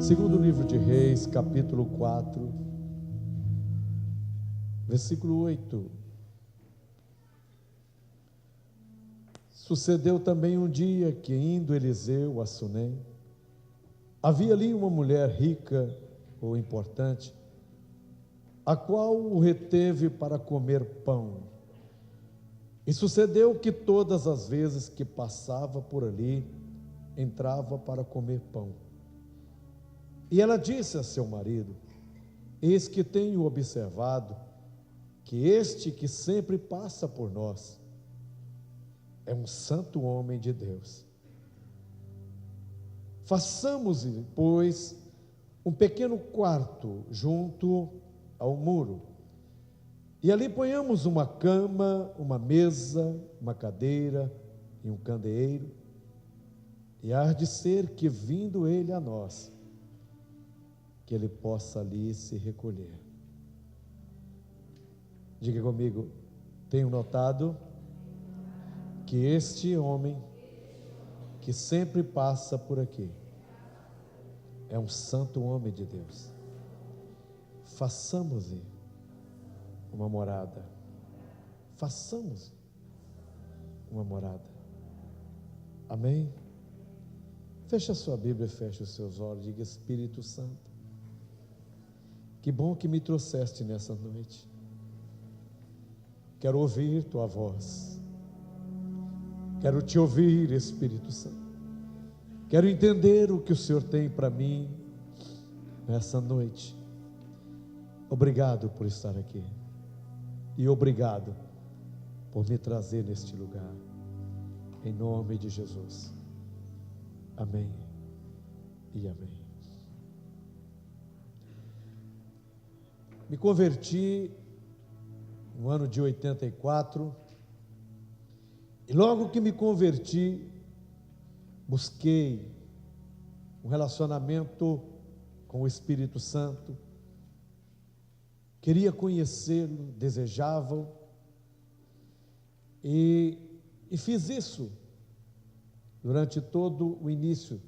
Segundo livro de Reis, capítulo 4, versículo 8. Sucedeu também um dia que, indo Eliseu a Sunem, havia ali uma mulher rica ou importante, a qual o reteve para comer pão. E sucedeu que todas as vezes que passava por ali, entrava para comer pão. E ela disse a seu marido: eis que tenho observado que este que sempre passa por nós é um santo homem de Deus. Façamos, pois, um pequeno quarto junto ao muro, e ali ponhamos uma cama, uma mesa, uma cadeira e um candeeiro, e há de ser que, vindo ele a nós, que ele possa ali se recolher. Diga comigo: tenho notado que este homem que sempre passa por aqui é um santo homem de Deus. Façamos-lhe uma morada. Façamos uma morada. Amém? Feche a sua Bíblia, feche os seus olhos, diga: Espírito Santo, que bom que me trouxeste nessa noite. Quero ouvir tua voz. Quero te ouvir, Espírito Santo. Quero entender o que o Senhor tem para mim nessa noite. Obrigado por estar aqui. E obrigado por me trazer neste lugar. Em nome de Jesus. Amém e amém. Me converti no ano de 84, e logo que me converti, busquei um relacionamento com o Espírito Santo, queria conhecê-lo, desejava, e fiz isso durante todo o início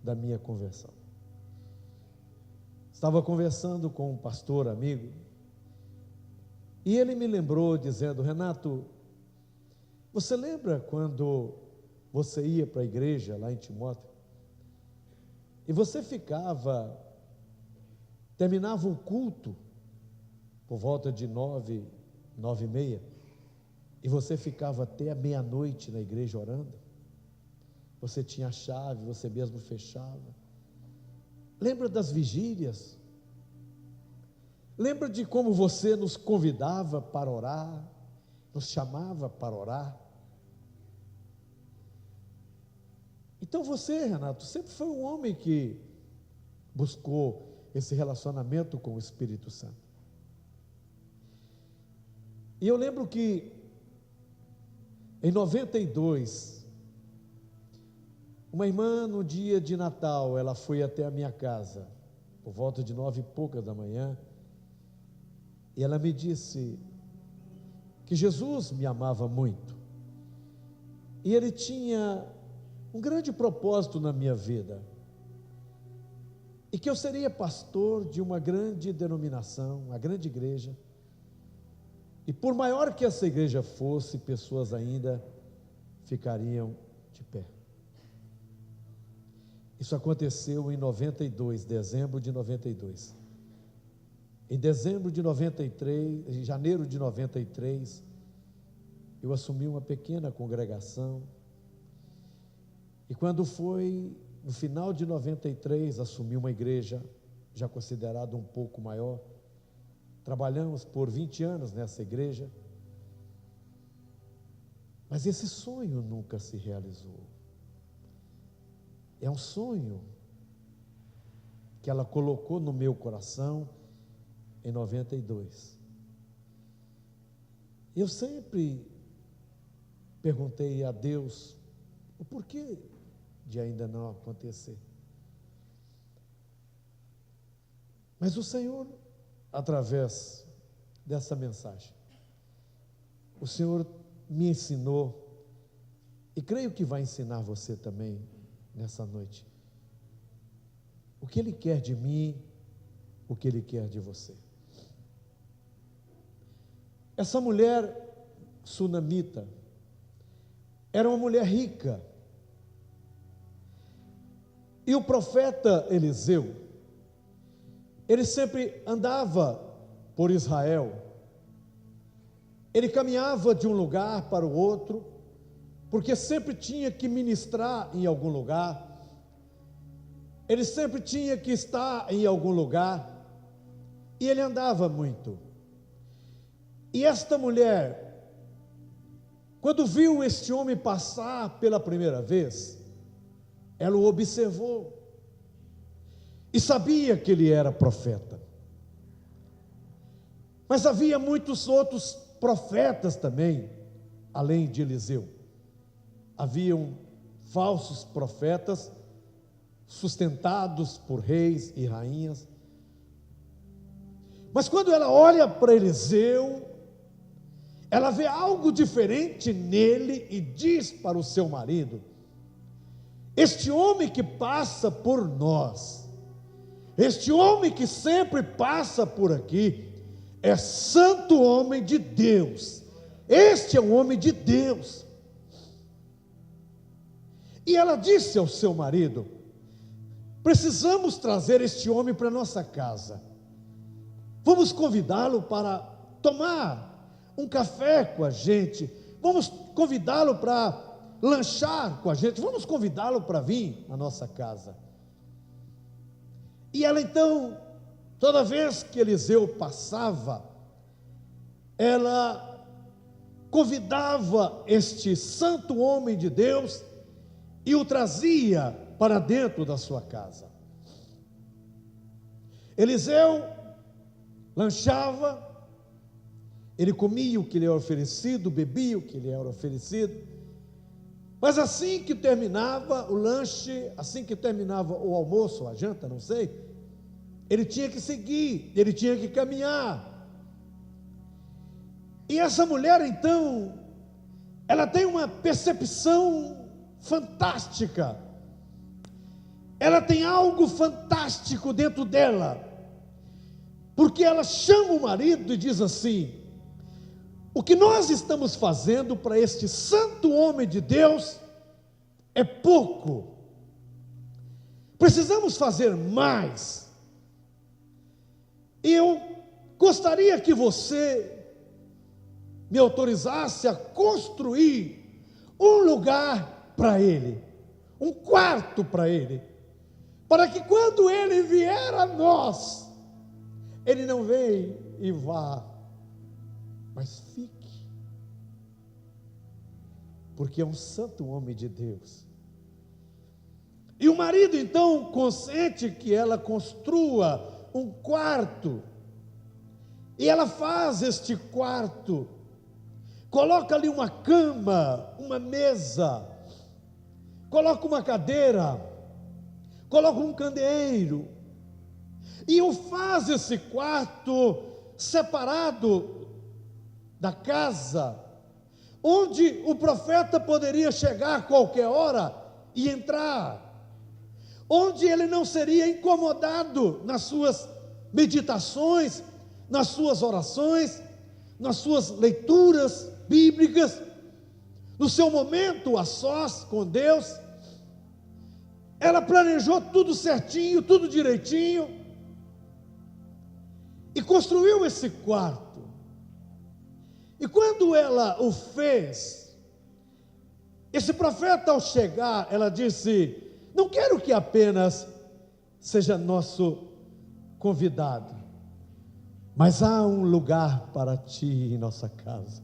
da minha conversão. Estava conversando com um pastor amigo, e ele me lembrou dizendo: Renato, você lembra quando você ia para a igreja lá em Timóteo, e você terminava o culto por volta de 9, 9h30, e você ficava até a meia-noite na igreja orando? Você tinha a chave, você mesmo fechava. Lembra das vigílias? Lembra de como você nos convidava para orar, nos chamava para orar? Então você, Renato, sempre foi um homem que buscou esse relacionamento com o Espírito Santo. E eu lembro que em 92, uma irmã, no dia de Natal, ela foi até a minha casa, por volta de 9h poucas da manhã, e ela me disse que Jesus me amava muito, e Ele tinha um grande propósito na minha vida, e que eu seria pastor de uma grande denominação, uma grande igreja, e por maior que essa igreja fosse, pessoas ainda ficariam de pé. Isso aconteceu em 92, dezembro de 92. Em dezembro de 93, em janeiro de 93, eu assumi uma pequena congregação. E quando foi no final de 93, assumi uma igreja já considerada um pouco maior. Trabalhamos por 20 anos nessa igreja. Mas esse sonho nunca se realizou. É um sonho que ela colocou no meu coração em 92. Eu sempre perguntei a Deus o porquê de ainda não acontecer. Mas o Senhor, através dessa mensagem, o Senhor me ensinou, e creio que vai ensinar você também nessa noite, o que Ele quer de mim, o que Ele quer de você. Essa mulher sunamita era uma mulher rica, e o profeta Eliseu, ele sempre andava por Israel, ele caminhava de um lugar para o outro, porque sempre tinha que ministrar em algum lugar, ele sempre tinha que estar em algum lugar, e ele andava muito. E esta mulher, quando viu este homem passar pela primeira vez, ela o observou, e sabia que ele era profeta. Mas havia muitos outros profetas também, além de Eliseu. Haviam falsos profetas, sustentados por reis e rainhas. Mas quando ela olha para Eliseu, ela vê algo diferente nele e diz para o seu marido: este homem que passa por nós, este homem que sempre passa por aqui, é santo homem de Deus, este é um homem de Deus. E ela disse ao seu marido: precisamos trazer este homem para nossa casa, vamos convidá-lo para tomar um café com a gente, vamos convidá-lo para lanchar com a gente, vamos convidá-lo para vir à nossa casa. E ela então, toda vez que Eliseu passava, ela convidava este santo homem de Deus e o trazia para dentro da sua casa. Eliseu lanchava, ele comia o que lhe era oferecido, bebia o que lhe era oferecido, mas assim que terminava o lanche, assim que terminava o almoço, ou a janta, não sei, ele tinha que seguir, ele tinha que caminhar. E essa mulher então, ela tem uma percepção fantástica, ela tem algo fantástico dentro dela, porque ela chama o marido e diz assim: o que nós estamos fazendo para este santo homem de Deus é pouco, precisamos fazer mais, e eu gostaria que você me autorizasse a construir um lugar para ele, um quarto para ele, para que quando ele vier a nós, ele não venha e vá, mas fique, porque é um santo homem de Deus. E o marido então consente que ela construa um quarto, e ela faz este quarto, coloca ali uma cama, uma mesa, coloca uma cadeira, coloca um candeeiro, e o faz esse quarto separado da casa, onde o profeta poderia chegar a qualquer hora e entrar, onde ele não seria incomodado nas suas meditações, nas suas orações, nas suas leituras bíblicas, no seu momento a sós com Deus. Ela planejou tudo certinho, tudo direitinho, e construiu esse quarto. E quando ela o fez, esse profeta, ao chegar, ela disse: não quero que apenas seja nosso convidado, mas há um lugar para ti em nossa casa,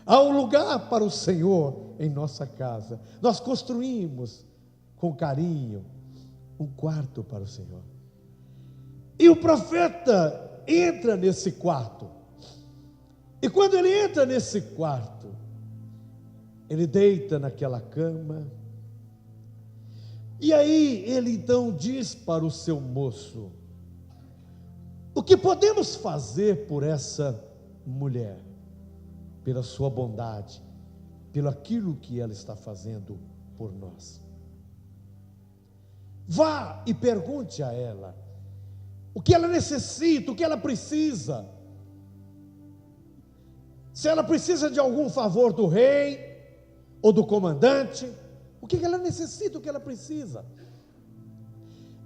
há um lugar para o Senhor em nossa casa. Nós construímos com carinho um quarto para o Senhor. E o profeta entra nesse quarto, e quando ele entra nesse quarto, ele deita naquela cama, e aí ele então diz para o seu moço: o que podemos fazer por essa mulher, pela sua bondade, pelo aquilo que ela está fazendo por nós? Vá e pergunte a ela o que ela necessita, o que ela precisa. Se ela precisa de algum favor do rei ou do comandante, o que ela necessita, o que ela precisa.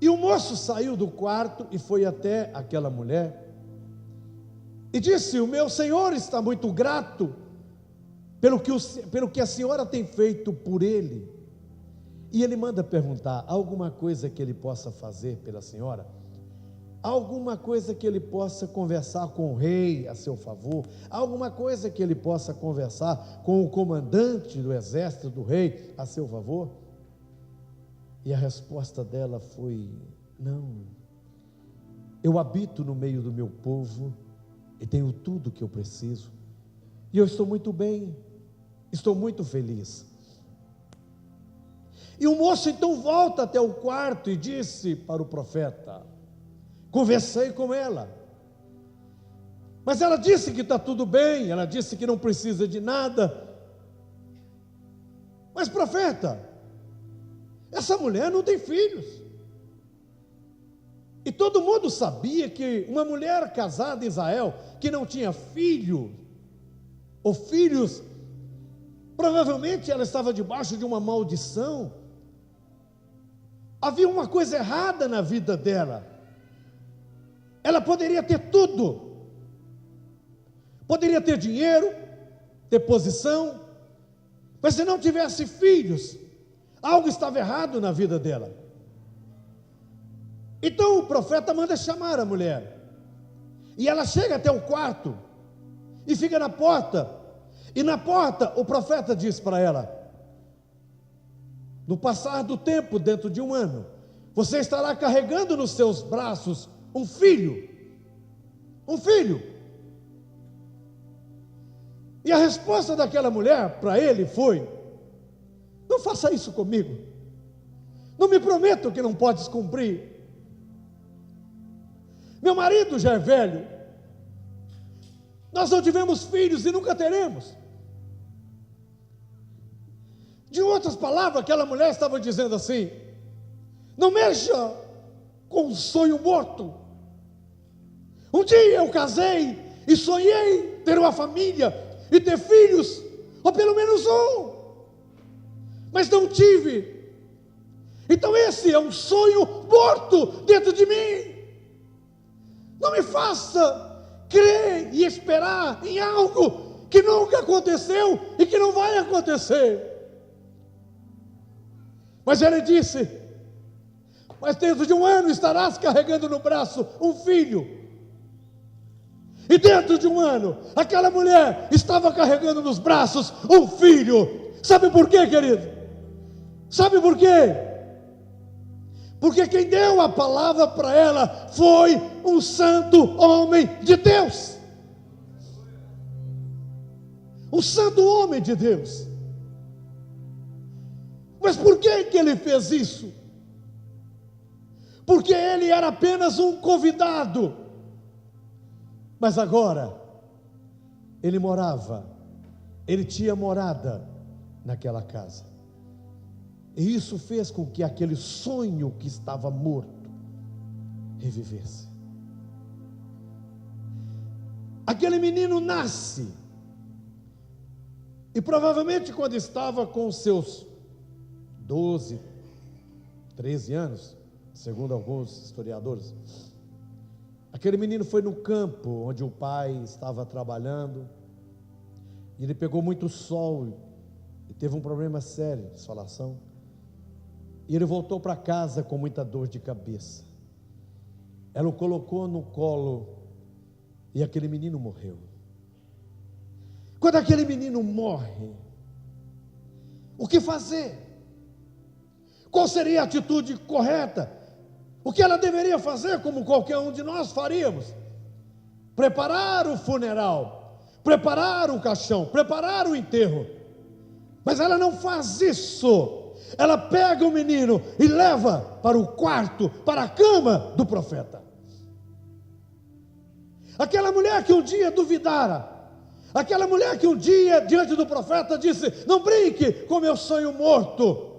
E o moço saiu do quarto e foi até aquela mulher e disse: o meu senhor está muito grato pelo que a senhora tem feito por ele. E ele manda perguntar: há alguma coisa que ele possa fazer pela senhora? Há alguma coisa que ele possa conversar com o rei a seu favor? Há alguma coisa que ele possa conversar com o comandante do exército do rei a seu favor? E a resposta dela foi: não, eu habito no meio do meu povo e tenho tudo o que eu preciso, e eu estou muito bem, estou muito feliz. E o moço então volta até o quarto e disse para o profeta: conversei com ela, mas ela disse que está tudo bem, ela disse que não precisa de nada. Mas profeta, essa mulher não tem filhos, e todo mundo sabia que uma mulher casada em Israel, que não tinha filho, ou filhos, provavelmente ela estava debaixo de uma maldição. Havia uma coisa errada na vida dela. Ela poderia ter tudo, poderia ter dinheiro, ter posição, mas se não tivesse filhos, algo estava errado na vida dela. Então o profeta manda chamar a mulher, e ela chega até o quarto, e fica na porta, e na porta o profeta diz para ela: no passar do tempo, dentro de um ano, você estará carregando nos seus braços um filho. E a resposta daquela mulher para ele foi: não faça isso comigo, não me prometa o que não podes cumprir. Meu marido já é velho, nós não tivemos filhos e nunca teremos. De outras palavras, aquela mulher estava dizendo assim: não mexa com um sonho morto. Um dia eu casei e sonhei ter uma família e ter filhos, ou pelo menos um, mas não tive. Então esse é um sonho morto dentro de mim. Não me faça crer e esperar em algo que nunca aconteceu e que não vai acontecer. Mas ele disse: mas dentro de um ano estarás carregando no braço um filho. E dentro de um ano, aquela mulher estava carregando nos braços um filho. Sabe por quê, querido? Sabe por quê? Porque quem deu a palavra para ela foi um santo homem de Deus. Um santo homem de Deus. Mas por que ele fez isso? Porque ele era apenas um convidado. Mas agora, ele tinha morada naquela casa. E isso fez com que aquele sonho que estava morto revivesse. Aquele menino nasce. E provavelmente quando estava com seus 12, 13 anos, segundo alguns historiadores, aquele menino foi no campo onde o pai estava trabalhando, e ele pegou muito sol e teve um problema sério de insolação, e ele voltou para casa com muita dor de cabeça. Ela o colocou no colo e aquele menino morreu. Quando aquele menino morre, o que fazer? Qual seria a atitude correta? O que ela deveria fazer, como qualquer um de nós faríamos? Preparar o funeral, preparar o caixão, preparar o enterro. Mas ela não faz isso. Ela pega o menino e leva para o quarto, para a cama do profeta. Aquela mulher que um dia duvidara, aquela mulher que um dia diante do profeta disse: não brinque com meu sonho morto.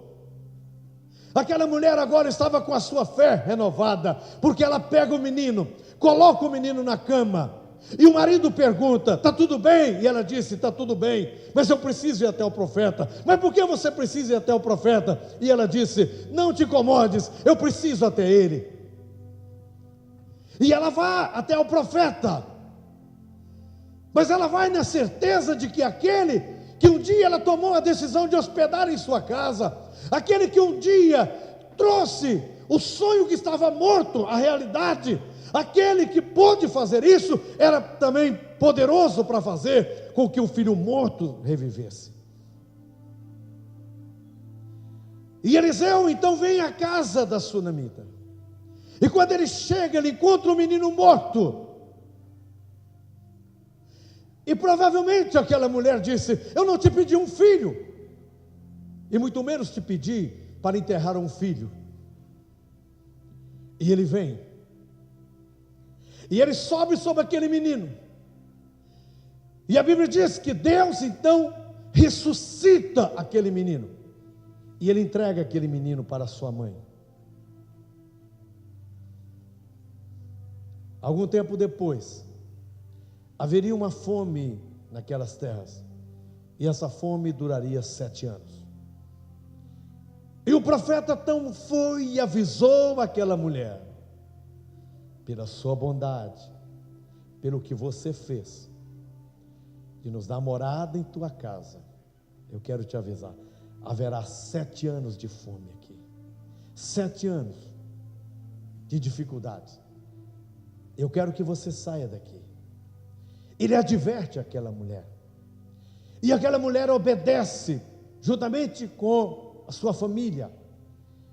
Aquela mulher agora estava com a sua fé renovada, porque ela pega o menino, coloca o menino na cama, e o marido pergunta: está tudo bem? E ela disse: está tudo bem, mas eu preciso ir até o profeta. Mas por que você precisa ir até o profeta? E ela disse: não te incomodes, eu preciso até ele. E ela vai até o profeta, mas ela vai na certeza de que aquele que um dia ela tomou a decisão de hospedar em sua casa, aquele que um dia trouxe o sonho que estava morto à realidade, aquele que pôde fazer isso, era também poderoso para fazer com que o filho morto revivesse. E Eliseu então vem à casa da sunamita, e quando ele chega, ele encontra o menino morto. E provavelmente aquela mulher disse: eu não te pedi um filho, e muito menos te pedi para enterrar um filho. E ele vem, e ele sobe sobre aquele menino, e a Bíblia diz que Deus então ressuscita aquele menino, e ele entrega aquele menino para sua mãe. Algum tempo depois, haveria uma fome naquelas terras, e essa fome duraria 7 anos. E o profeta então foi e avisou aquela mulher: pela sua bondade, pelo que você fez, de nos dar morada em tua casa, eu quero te avisar, haverá 7 anos de fome aqui, 7 anos de dificuldades. Eu quero que você saia daqui. Ele adverte aquela mulher, e aquela mulher obedece, juntamente com a sua família.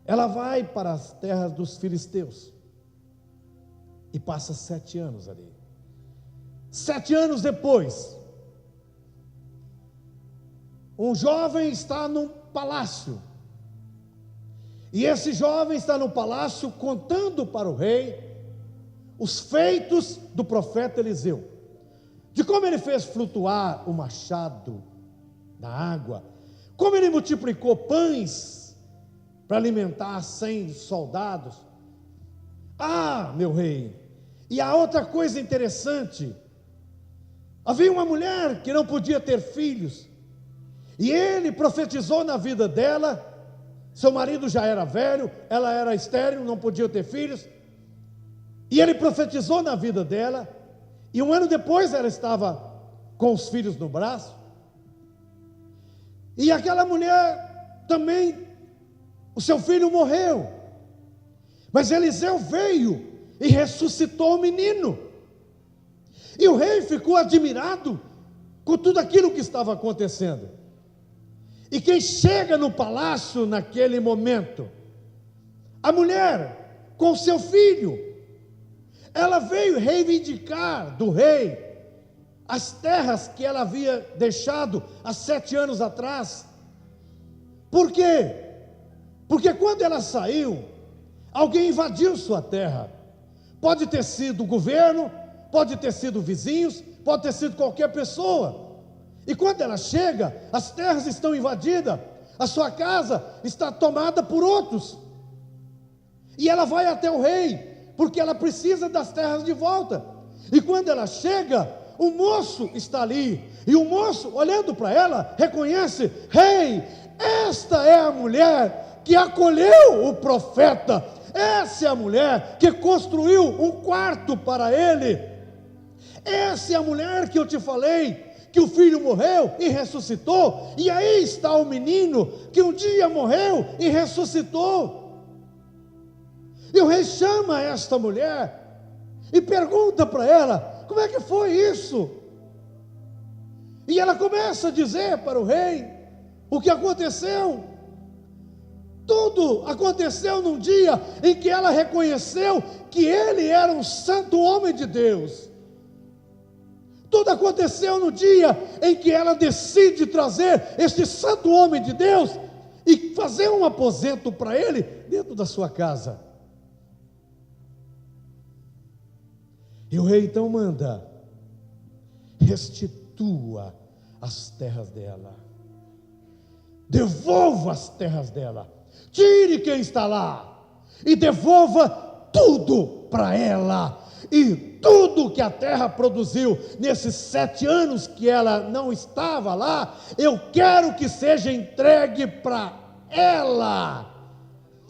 Ela vai para as terras dos filisteus, e passa 7 anos ali. 7 anos depois, um jovem está num palácio, e esse jovem está no palácio contando para o rei os feitos do profeta Eliseu, de como ele fez flutuar o machado na água, como ele multiplicou pães para alimentar 100 soldados. Ah, meu rei, e a outra coisa interessante, havia uma mulher que não podia ter filhos, e ele profetizou na vida dela. Seu marido já era velho, ela era estéril, não podia ter filhos, e ele profetizou na vida dela, e 1 ano depois ela estava com os filhos no braço. E aquela mulher também, o seu filho morreu, mas Eliseu veio e ressuscitou o menino, e o rei ficou admirado com tudo aquilo que estava acontecendo. E quem chega no palácio naquele momento? A mulher com seu filho. Ela veio reivindicar do rei as terras que ela havia deixado há 7 anos atrás. Por quê? Porque quando ela saiu, alguém invadiu sua terra. Pode ter sido o governo, pode ter sido vizinhos, pode ter sido qualquer pessoa. E quando ela chega, as terras estão invadidas, a sua casa está tomada por outros. E ela vai até o rei, porque ela precisa das terras de volta. E quando ela chega, o moço está ali, e o moço, olhando para ela, reconhece: rei, esta é a mulher que acolheu o profeta, essa é a mulher que construiu um quarto para ele, essa é a mulher que eu te falei, que o filho morreu e ressuscitou, e aí está o menino que um dia morreu e ressuscitou. E o rei chama esta mulher e pergunta para ela: como é que foi isso? E ela começa a dizer para o rei o que aconteceu. Tudo aconteceu num dia em que ela reconheceu que ele era um santo homem de Deus. Tudo aconteceu no dia em que ela decide trazer este santo homem de Deus e fazer um aposento para ele dentro da sua casa. E o rei então manda: restitua as terras dela, devolva as terras dela, Tire quem está lá e devolva tudo para ela. E tudo que a terra produziu nesses 7 anos que ela não estava lá, eu quero que seja entregue para ela.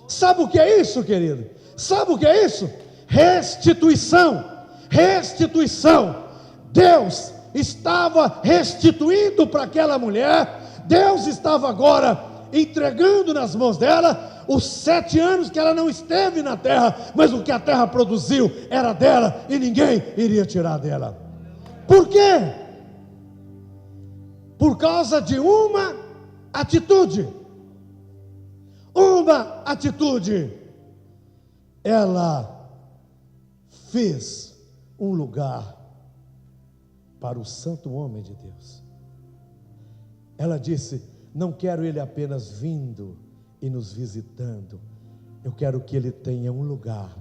Sabe o que é isso, querido? Sabe o que é isso? Restituição. Restituição. Deus estava restituindo para aquela mulher. Deus estava agora entregando nas mãos dela os 7 anos que ela não esteve na terra, mas o que a terra produziu era dela e ninguém iria tirar dela. Por quê? Por causa de uma atitude. Uma atitude. Ela fez um lugar para o santo homem de Deus. Ela disse: não quero ele apenas vindo e nos visitando, eu quero que ele tenha um lugar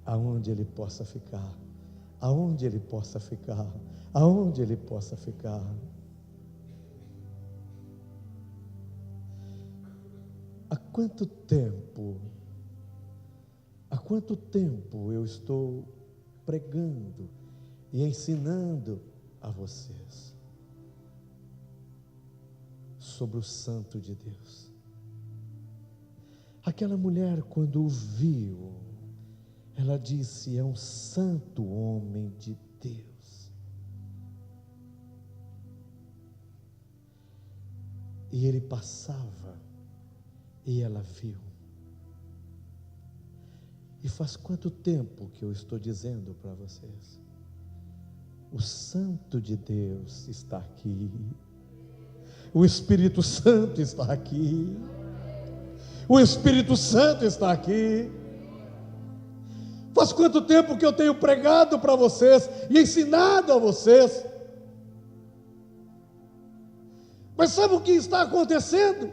aonde ele possa ficar, aonde ele possa ficar, aonde ele possa ficar. Há quanto tempo eu estou pregando e ensinando a vocês sobre o Santo de Deus? Aquela mulher, quando o viu, ela disse: é um santo homem de Deus. E ele passava e ela viu. E faz quanto tempo que eu estou dizendo para vocês? O Santo de Deus está aqui. O Espírito Santo está aqui. O Espírito Santo está aqui. Faz quanto tempo que eu tenho pregado para vocês e ensinado a vocês? Mas sabe o que está acontecendo?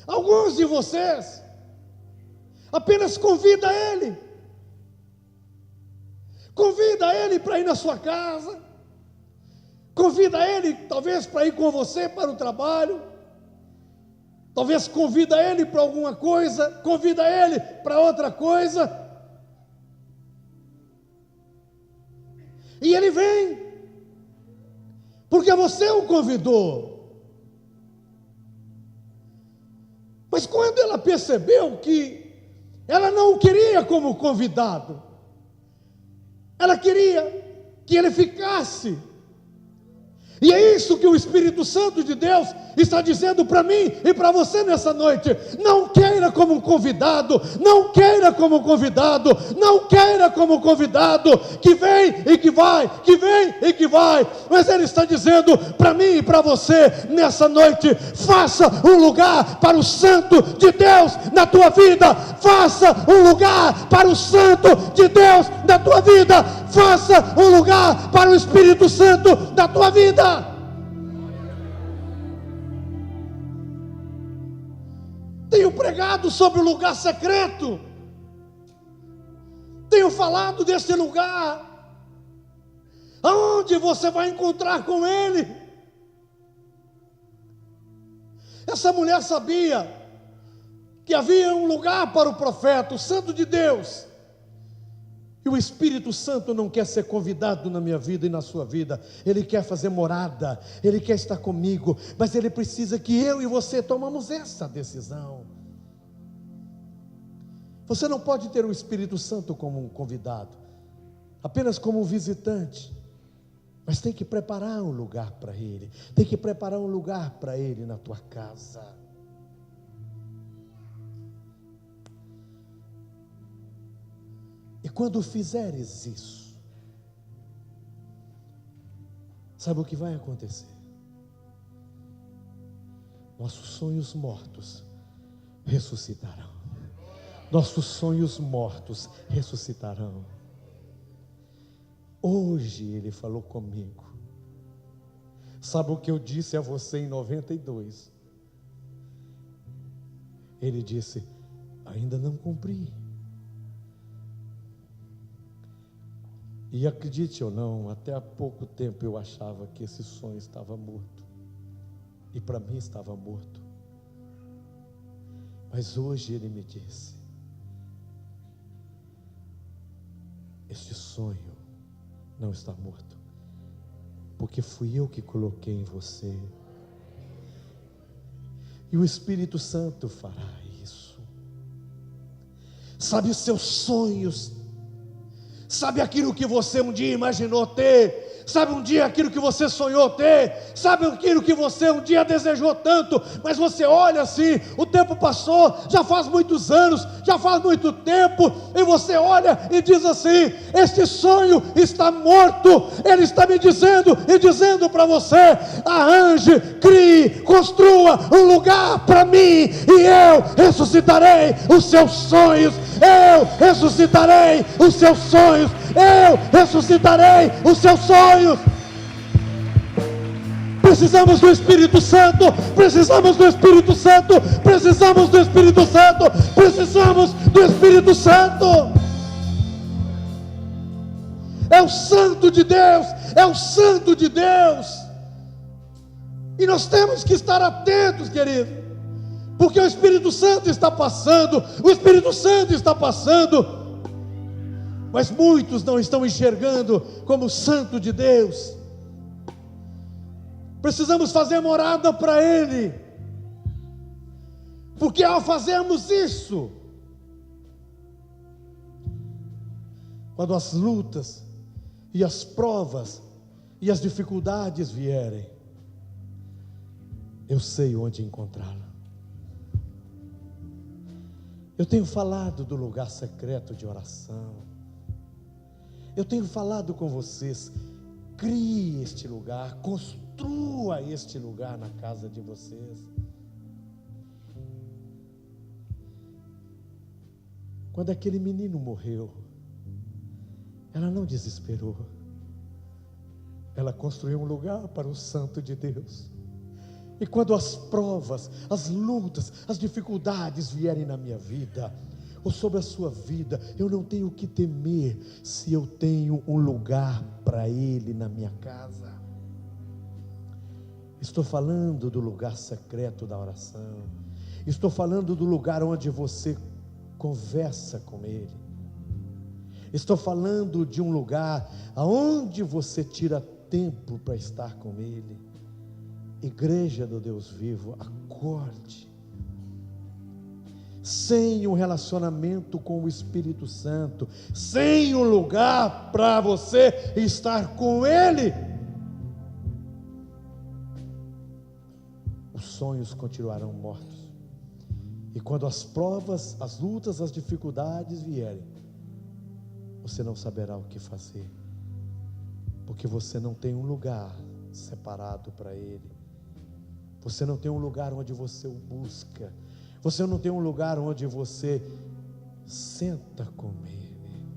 Alguns de vocês apenas convida ele para ir na sua casa, convida ele talvez para ir com você para o trabalho, talvez convida ele para alguma coisa, convida ele para outra coisa, e ele vem, porque você o convidou. Mas quando ela percebeu que ela não o queria como convidado, ela queria que ele ficasse. E é isso que o Espírito Santo de Deus está dizendo para mim e para você nessa noite. Não queira como convidado, não queira como convidado, não queira como convidado, que vem e que vai, que vem e que vai. Mas Ele está dizendo para mim e para você nessa noite: faça um lugar para o Santo de Deus na tua vida, faça um lugar para o Santo de Deus na tua vida, faça um lugar para o Espírito Santo na tua vida. Tenho pregado sobre o lugar secreto, tenho falado desse lugar, aonde você vai encontrar com Ele. Essa mulher sabia que havia um lugar para o profeta, o Santo de Deus. E o Espírito Santo não quer ser convidado na minha vida e na sua vida. Ele quer fazer morada, Ele quer estar comigo, mas Ele precisa que eu e você tomamos essa decisão. Você não pode ter o Espírito Santo como um convidado, apenas como um visitante, mas tem que preparar um lugar para Ele, tem que preparar um lugar para Ele na tua casa. E quando fizeres isso, sabe o que vai acontecer? Nossos sonhos mortos ressuscitarão. Nossos sonhos mortos ressuscitarão. Hoje Ele falou comigo. Sabe o que eu disse a você em 92? Ele disse: ainda não cumpri. E acredite ou não, até há pouco tempo eu achava que esse sonho estava morto. E para mim estava morto. Mas hoje ele me disse: este sonho não está morto, porque fui eu que coloquei em você, e o Espírito Santo fará isso. Sabe os seus sonhos, sabe aquilo que você um dia imaginou ter, sabe um dia aquilo que você sonhou ter, sabe aquilo que você um dia desejou tanto, mas você olha assim, o tempo passou, já faz muitos anos, já faz muito tempo, e você olha e diz assim: este sonho está morto. Ele está me dizendo e dizendo para você: arranje, crie, construa um lugar para mim, e eu ressuscitarei os seus sonhos, eu ressuscitarei os seus sonhos, eu ressuscitarei os seus sonhos. Precisamos do Espírito Santo, precisamos do Espírito Santo, precisamos do Espírito Santo, precisamos do Espírito Santo. É o Santo de Deus, é o Santo de Deus, e nós temos que estar atentos, querido, porque o Espírito Santo está passando, o Espírito Santo está passando, mas muitos não estão enxergando como o Santo de Deus. Precisamos fazer morada para Ele, porque ao fazermos isso, quando as lutas e as provas e as dificuldades vierem, eu sei onde encontrá-lo. Eu tenho falado do lugar secreto de oração, eu tenho falado com vocês: crie este lugar, construa este lugar na casa de vocês. Quando aquele menino morreu, ela não desesperou, ela construiu um lugar para o Santo de Deus. E quando as provas, as lutas, as dificuldades vierem na minha vida, ou sobre a sua vida, eu não tenho o que temer, se eu tenho um lugar para Ele na minha casa. Estou falando do lugar secreto da oração, estou falando do lugar onde você conversa com Ele, estou falando de um lugar aonde você tira tempo para estar com Ele. Igreja do Deus vivo, acorde. Sem um relacionamento com o Espírito Santo, sem um lugar para você estar com Ele, os sonhos continuarão mortos. E quando as provas, as lutas, as dificuldades vierem, você não saberá o que fazer, porque você não tem um lugar separado para Ele, você não tem um lugar onde você o busca, você não tem um lugar onde você senta com Ele.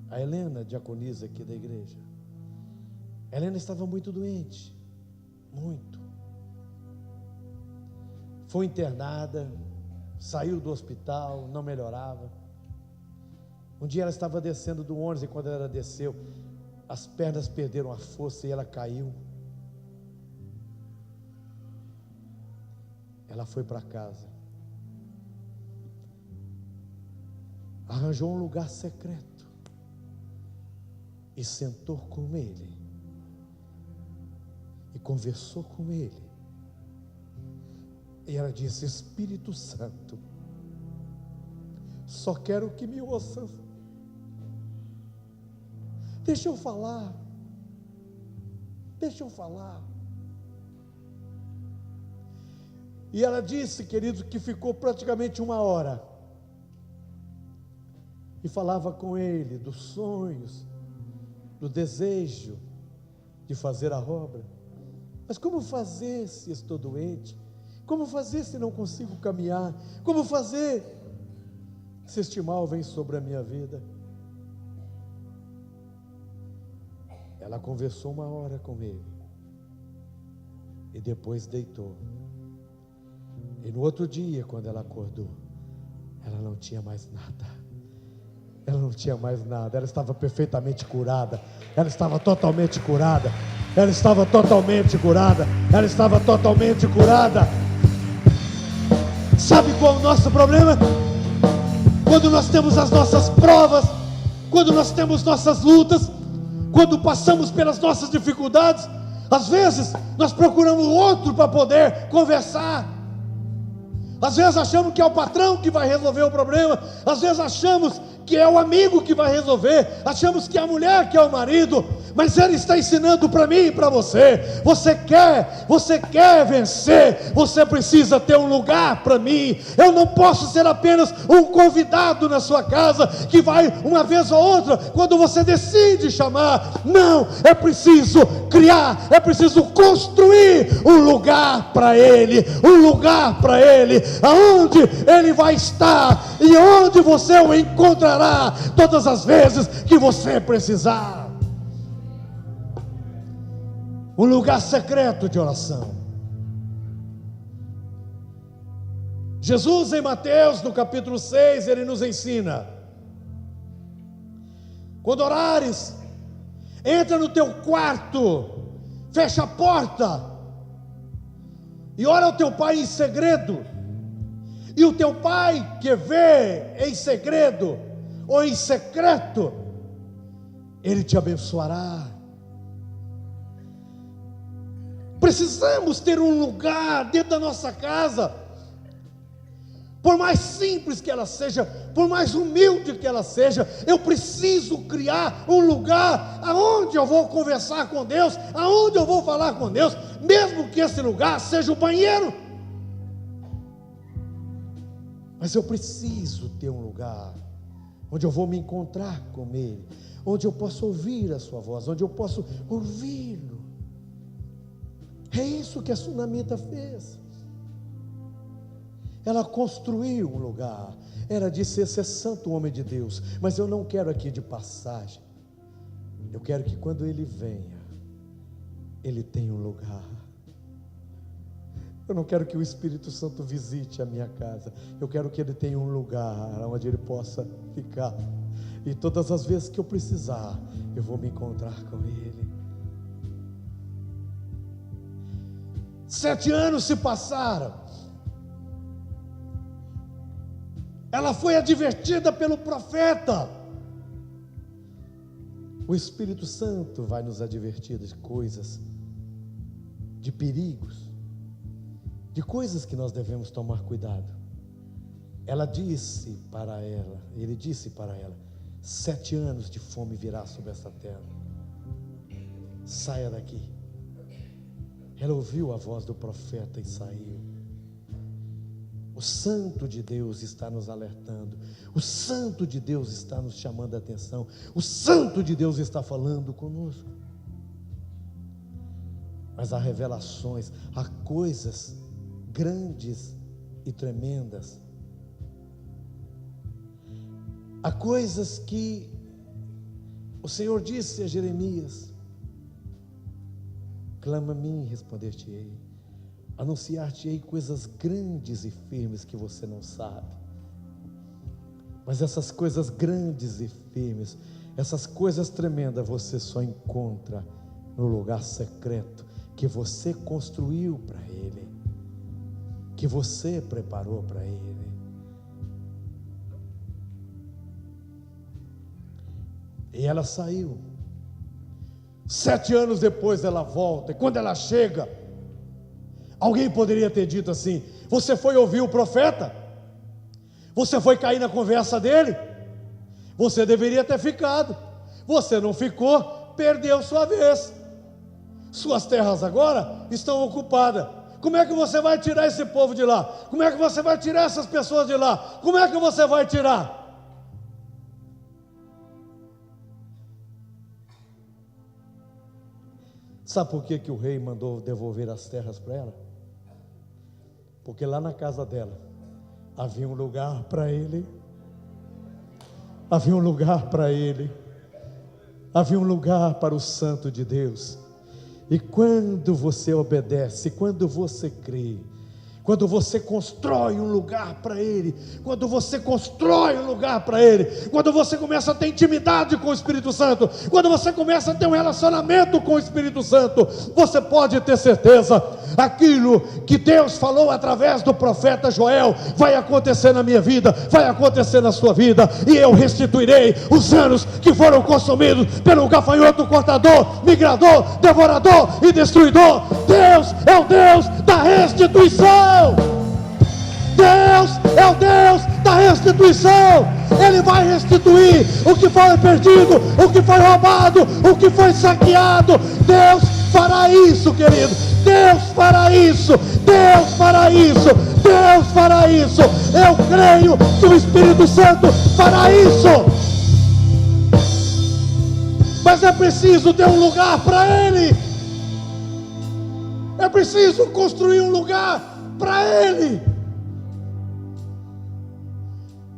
A Helena, diaconisa aqui da igreja, a Helena estava muito doente, muito. Foi internada, saiu do hospital, não melhorava. Um dia ela estava descendo do ônibus, e quando ela desceu, as pernas perderam a força e ela caiu. Ela foi para casa, arranjou um lugar secreto e sentou com Ele e conversou com Ele. E ela disse: Espírito Santo, só quero que me ouças, deixa eu falar, deixa eu falar. E ela disse, querido, que ficou praticamente 1 hora e falava com Ele dos sonhos, do desejo de fazer a obra. Mas como fazer se estou doente? Como fazer se não consigo caminhar? Como fazer se este mal vem sobre a minha vida? Ela conversou 1 hora com Ele e depois deitou. E no outro dia, quando ela acordou, ela não tinha mais nada. Ela não tinha mais nada. Ela estava perfeitamente curada. Ela estava totalmente curada. Ela estava totalmente curada. Ela estava totalmente curada. Sabe qual é o nosso problema? Quando nós temos as nossas provas, quando nós temos nossas lutas, quando passamos pelas nossas dificuldades, às vezes nós procuramos outro para poder conversar. Às vezes achamos que é o patrão que vai resolver o problema. Às vezes achamos que é o amigo que vai resolver. Achamos que é a mulher que é o marido. Mas Ele está ensinando para mim e para você. Você quer vencer. Você precisa ter um lugar para mim. Eu não posso ser apenas um convidado na sua casa, que vai uma vez ou outra, quando você decide chamar. Não, é preciso criar, é preciso construir um lugar para Ele. Um lugar para Ele, aonde Ele vai estar e onde você o encontrará todas as vezes que você precisar. Um lugar secreto de oração. Jesus, em Mateus, no capítulo 6, Ele nos ensina: quando orares, entra no teu quarto, fecha a porta e ora ao teu Pai em segredo. E o teu Pai que vê em segredo ou em secreto, Ele te abençoará. Precisamos ter um lugar dentro da nossa casa, por mais simples que ela seja, por mais humilde que ela seja. Eu preciso criar um lugar aonde eu vou conversar com Deus, aonde eu vou falar com Deus, mesmo que esse lugar seja o banheiro. Mas eu preciso ter um lugar onde eu vou me encontrar com Ele, onde eu posso ouvir a sua voz, onde eu posso ouvi-lo. É isso que a Sunamita fez. Ela construiu um lugar. Ela disse: esse é santo homem de Deus, mas eu não quero aqui de passagem. Eu quero que quando ele venha, ele tenha um lugar. Eu não quero que o Espírito Santo visite a minha casa. Eu quero que ele tenha um lugar onde ele possa ficar. E todas as vezes que eu precisar, eu vou me encontrar com ele. 7 anos se passaram. Ela foi advertida pelo profeta. O Espírito Santo vai nos advertir de coisas, de perigos, de coisas que nós devemos tomar cuidado. Ele disse para ela: 7 anos de fome virá sobre esta terra. Saia daqui. Ela ouviu a voz do profeta e saiu. O Santo de Deus está nos alertando. O Santo de Deus está nos chamando a atenção. O Santo de Deus está falando conosco. Mas há revelações, há coisas grandes e tremendas. Há coisas que o Senhor disse a Jeremias: clama a mim e responder-te-ei, anunciar-te-ei coisas grandes e firmes que você não sabe. Mas essas coisas grandes e firmes, essas coisas tremendas, você só encontra no lugar secreto que você construiu para Ele, que você preparou para Ele. E ela saiu. 7 anos depois ela volta, e quando ela chega, alguém poderia ter dito assim: você foi ouvir o profeta? Você foi cair na conversa dele? Você deveria ter ficado. Você não ficou, perdeu sua vez. Suas terras agora estão ocupadas. Como é que você vai tirar esse povo de lá? Como é que você vai tirar essas pessoas de lá? Como é que você vai tirar? Sabe por que o rei mandou devolver as terras para ela? Porque lá na casa dela havia um lugar para ele. Havia um lugar para ele. Havia um lugar para o Santo de Deus. E quando você obedece, quando você crê, Quando você constrói um lugar para Ele, quando você constrói um lugar para Ele, quando você começa a ter intimidade com o Espírito Santo, quando você começa a ter um relacionamento com o Espírito Santo, você pode ter certeza, aquilo que Deus falou através do profeta Joel, vai acontecer na minha vida, vai acontecer na sua vida, e eu restituirei os anos que foram consumidos pelo gafanhoto cortador, migrador, devorador e destruidor. Deus é o Deus da restituição. Deus é o Deus da restituição. Ele vai restituir o que foi perdido, o que foi roubado, o que foi saqueado. Deus fará isso, querido. Deus fará isso. Deus fará isso. Deus fará isso. Eu creio que o Espírito Santo fará isso. Mas é preciso ter um lugar para Ele. É preciso construir um lugar para Ele.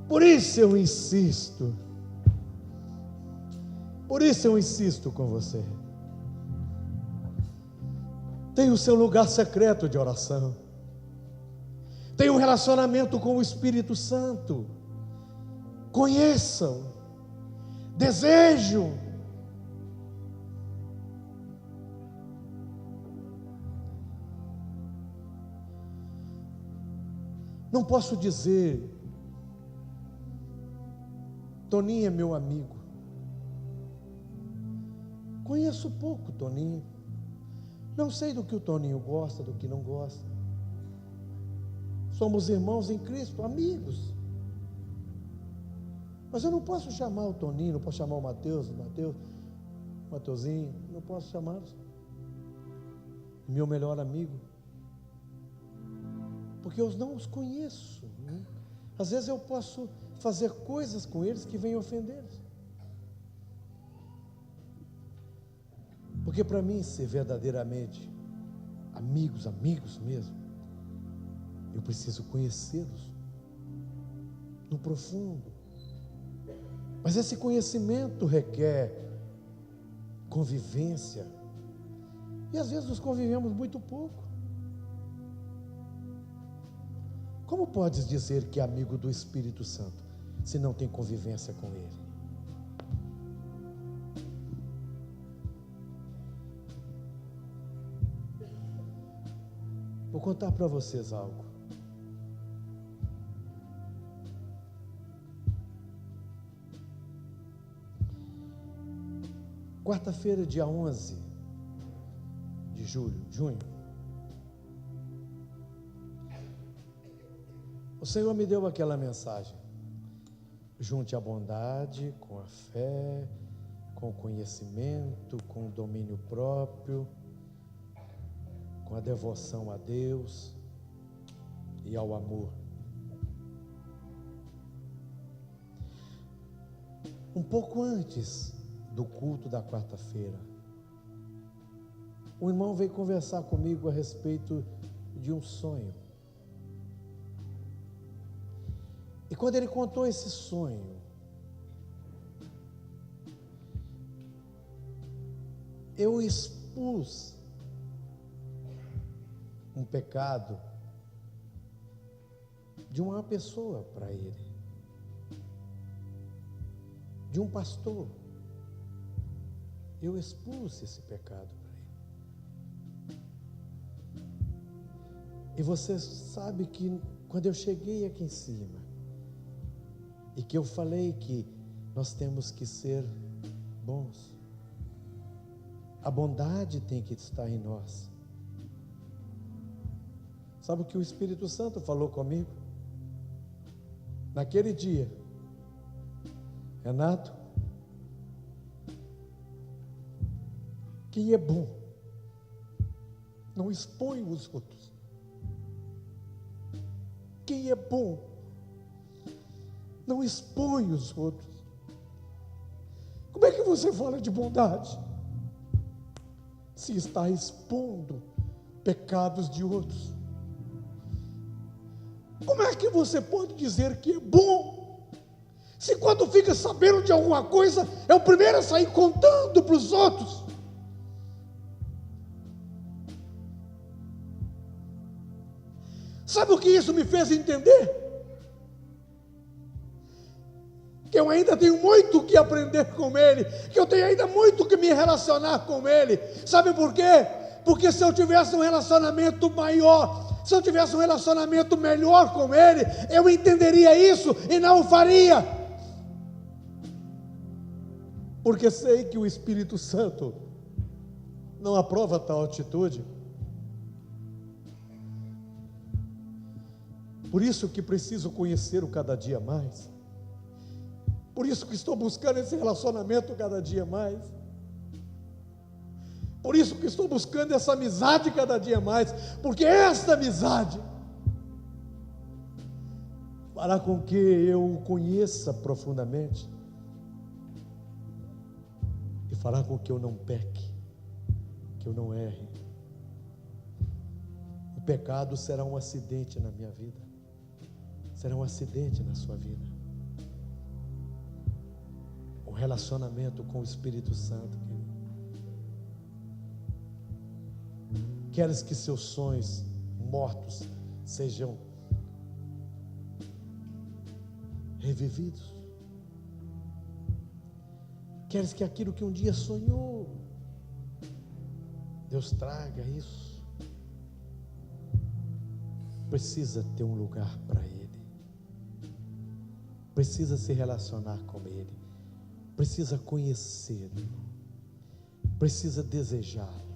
Por isso eu insisto. Por isso eu insisto com você. Tenha o seu lugar secreto de oração. Tenha um relacionamento com o Espírito Santo. Conheçam. Desejam. Não posso dizer, Toninho é meu amigo. Conheço pouco Toninho. Não sei do que o Toninho gosta, do que não gosta. Somos irmãos em Cristo, amigos. Mas eu não posso chamar o Toninho, não posso chamar o Mateuzinho, não posso chamá-los. Meu melhor amigo. Porque eu não os conheço, né? Às vezes eu posso fazer coisas com eles que venham ofendê-los. Porque para mim ser verdadeiramente amigos mesmo, eu preciso conhecê-los no profundo. Mas esse conhecimento requer convivência. E às vezes nós convivemos muito pouco. Como podes dizer que é amigo do Espírito Santo, se não tem convivência com Ele? Vou contar para vocês algo. Quarta-feira, dia 11 de junho, o Senhor me deu aquela mensagem: junte a bondade com a fé, com o conhecimento, com o domínio próprio, com a devoção a Deus e ao amor. Um pouco antes do culto da quarta-feira, o irmão veio conversar comigo a respeito de um sonho. E quando ele contou esse sonho, eu expus um pecado de uma pessoa para ele, de um pastor. Eu expus esse pecado para ele. E você sabe que quando eu cheguei aqui em cima, e que eu falei que nós temos que ser bons, a bondade tem que estar em nós. Sabe o que o Espírito Santo falou comigo? Naquele dia: Renato, quem é bom não expõe os outros. Quem é bom não expõe os outros. Como é que você fala de bondade se está expondo pecados de outros? Como é que você pode dizer que é bom se quando fica sabendo de alguma coisa é o primeiro a sair contando para os outros? Sabe o que isso me fez entender? Que eu ainda tenho muito que aprender com Ele, que eu tenho ainda muito que me relacionar com Ele. Sabe por quê? Porque se eu tivesse um relacionamento maior, se eu tivesse um relacionamento melhor com Ele, eu entenderia isso e não o faria. Porque sei que o Espírito Santo não aprova tal atitude. Por isso que preciso conhecê-lo cada dia mais. Por isso que estou buscando esse relacionamento cada dia mais. Por isso que estou buscando essa amizade cada dia mais. Porque esta amizade fará com que eu o conheça profundamente. E fará com que eu não peque, que eu não erre. O pecado será um acidente na minha vida. Será um acidente na sua vida. Um relacionamento com o Espírito Santo, querido. Queres que seus sonhos mortos sejam revividos? Queres que aquilo que um dia sonhou, Deus traga isso? Precisa ter um lugar para Ele. Precisa se relacionar com Ele. Precisa conhecê-lo, precisa desejá-lo.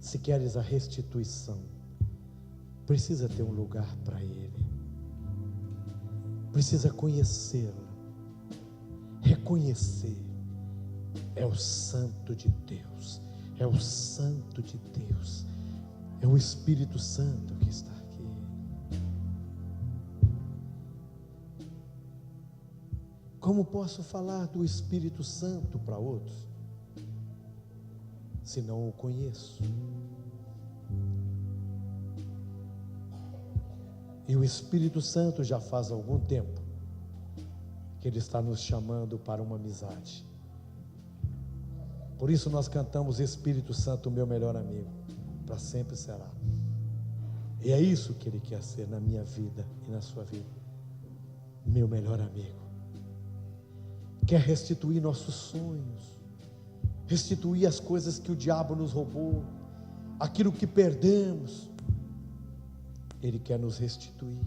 Se queres a restituição, precisa ter um lugar para Ele, precisa conhecê-lo, reconhecer, é o Santo de Deus, é o Santo de Deus, é o Espírito Santo que está aqui. Como posso falar do Espírito Santo para outros, se não o conheço? E o Espírito Santo já faz algum tempo que Ele está nos chamando para uma amizade. Por isso nós cantamos: Espírito Santo, meu melhor amigo, para sempre será. E é isso que Ele quer ser na minha vida e na sua vida, meu melhor amigo. Quer restituir nossos sonhos, restituir as coisas que o diabo nos roubou, aquilo que perdemos. Ele quer nos restituir,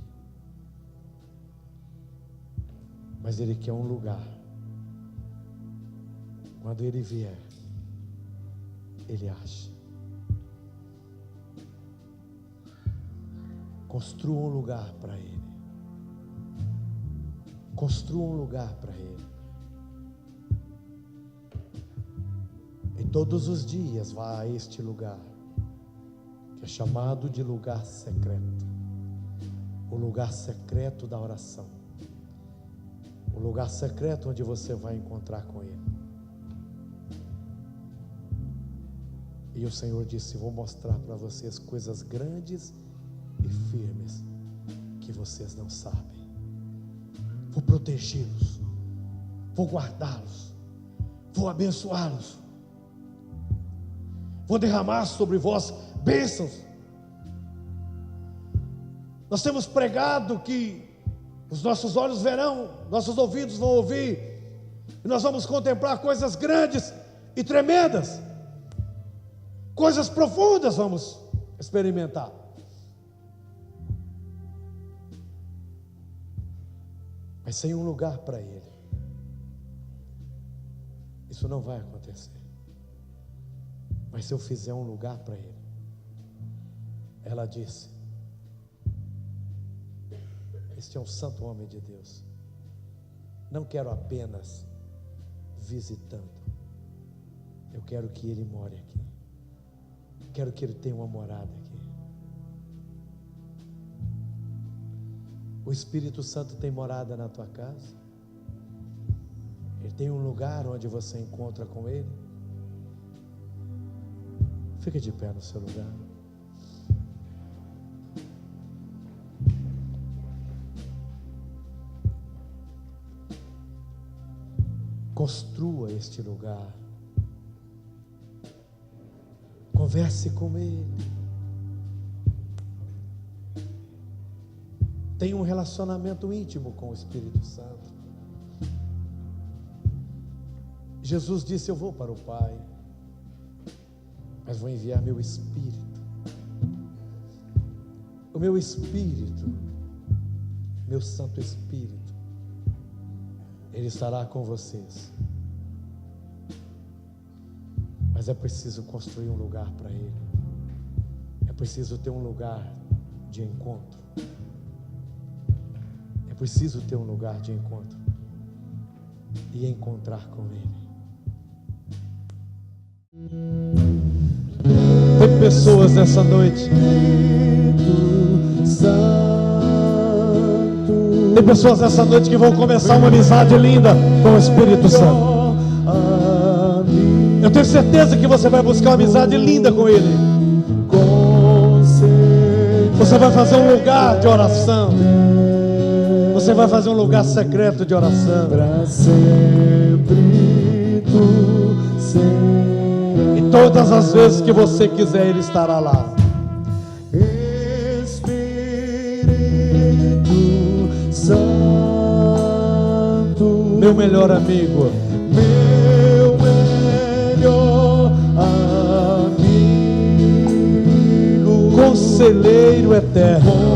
mas Ele quer um lugar. Quando Ele vier, Ele acha. Construa um lugar para Ele. Construa um lugar para Ele. E todos os dias vá a este lugar, que é chamado de lugar secreto. O lugar secreto da oração. O lugar secreto onde você vai encontrar com Ele. E o Senhor disse: vou mostrar para vocês coisas grandes e firmes que vocês não sabem. Vou protegê-los, vou guardá-los, vou abençoá-los, vou derramar sobre vós bênçãos. Nós temos pregado que os nossos olhos verão, nossos ouvidos vão ouvir, e nós vamos contemplar coisas grandes e tremendas, coisas profundas vamos experimentar. Mas sem um lugar para Ele, isso não vai acontecer. Mas se eu fizer um lugar para Ele, ela disse: este é um santo homem de Deus. Não quero apenas visitando, eu quero que Ele more aqui. Quero que Ele tenha uma morada aqui. O Espírito Santo tem morada na tua casa? Ele tem um lugar onde você encontra com Ele? Fica de pé no seu lugar. Construa este lugar. Converse com Ele. Tenha um relacionamento íntimo com o Espírito Santo. Jesus disse: eu vou para o Pai, mas vou enviar meu Espírito. O meu Espírito, meu Santo Espírito, Ele estará com vocês. Mas é preciso construir um lugar para Ele. É preciso ter um lugar de encontro. É preciso ter um lugar de encontro e encontrar com Ele. Tem pessoas nessa noite, tem pessoas nessa noite que vão começar uma amizade linda com o Espírito Santo. Eu tenho certeza que você vai buscar uma amizade linda com Ele. Você vai fazer um lugar de oração. Você vai fazer um lugar secreto de oração. E todas as vezes que você quiser, Ele estará lá. Espírito Santo, meu melhor amigo, meu melhor amigo, conselheiro eterno,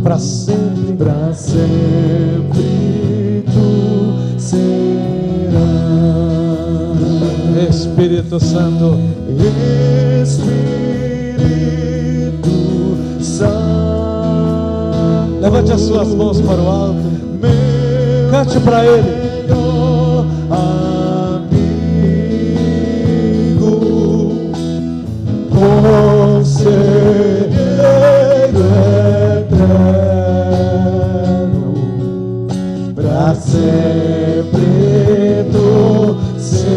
para sempre, para sempre tu serás. Espírito Santo, Espírito Santo, levante as suas mãos para o alto, cante para Ele. Amigo, conselheiro eterno, para sempre tu serás.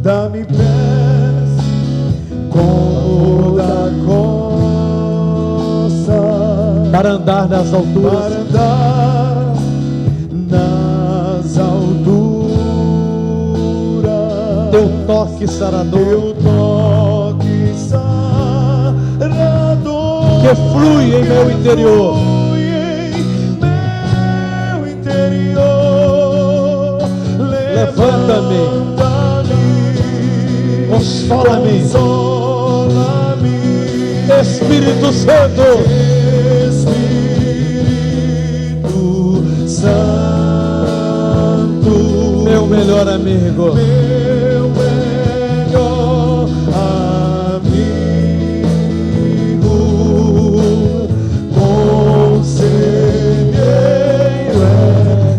Dá-me pés como da costa, para andar nas alturas, para andar nas alturas. Teu toque sarador, teu toque sarador, que flui em meu interior, levanta-me, consola-me, Espírito Santo, Espírito Santo, meu melhor amigo, meu melhor amigo, conselheiro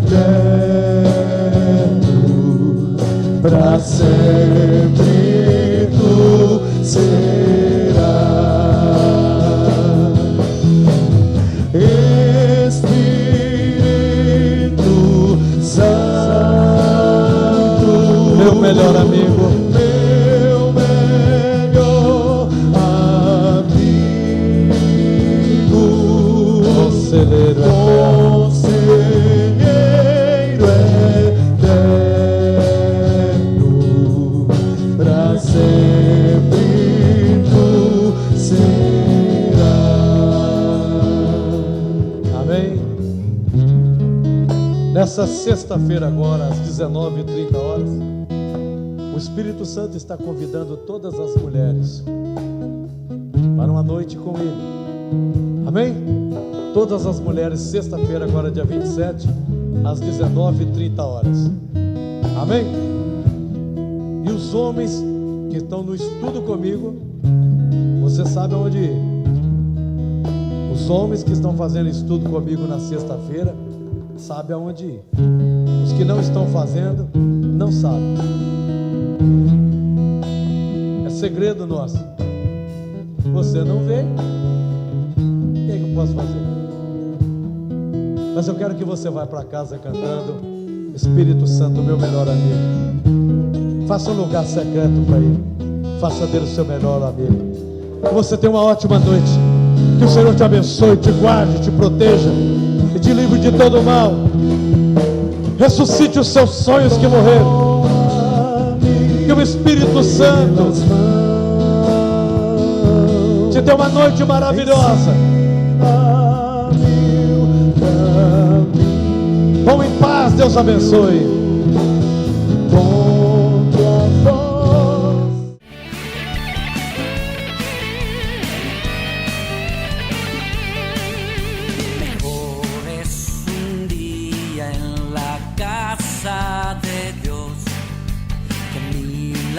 eterno, para sempre tu serás. Espírito Santo, meu melhor amigo, meu melhor amigo, conselheiro eterno, para sempre tu serás. Amém? Nessa sexta-feira agora, às 19h30, o Espírito Santo está convidando todas as mulheres para uma noite com Ele. Amém? Todas as mulheres, sexta-feira agora, dia 27, às 19h30. Amém? E os homens que estão no estudo comigo, você sabe aonde ir. Os homens que estão fazendo estudo comigo na sexta-feira, sabe aonde ir. Os que não estão fazendo, não sabem. É segredo nosso. Você não vê, o que eu posso fazer? Mas eu quero que você vá para casa cantando Espírito Santo, meu melhor amigo. Faça um lugar secreto para Ele. Faça dele o seu melhor amigo. Que você tenha uma ótima noite. Que o Senhor te abençoe, te guarde, te proteja. e te livre de todo mal. Ressuscite os seus sonhos que morreram. Que o Espírito Santo te dê uma noite maravilhosa. Vão em paz, Deus abençoe. De Dios que 1000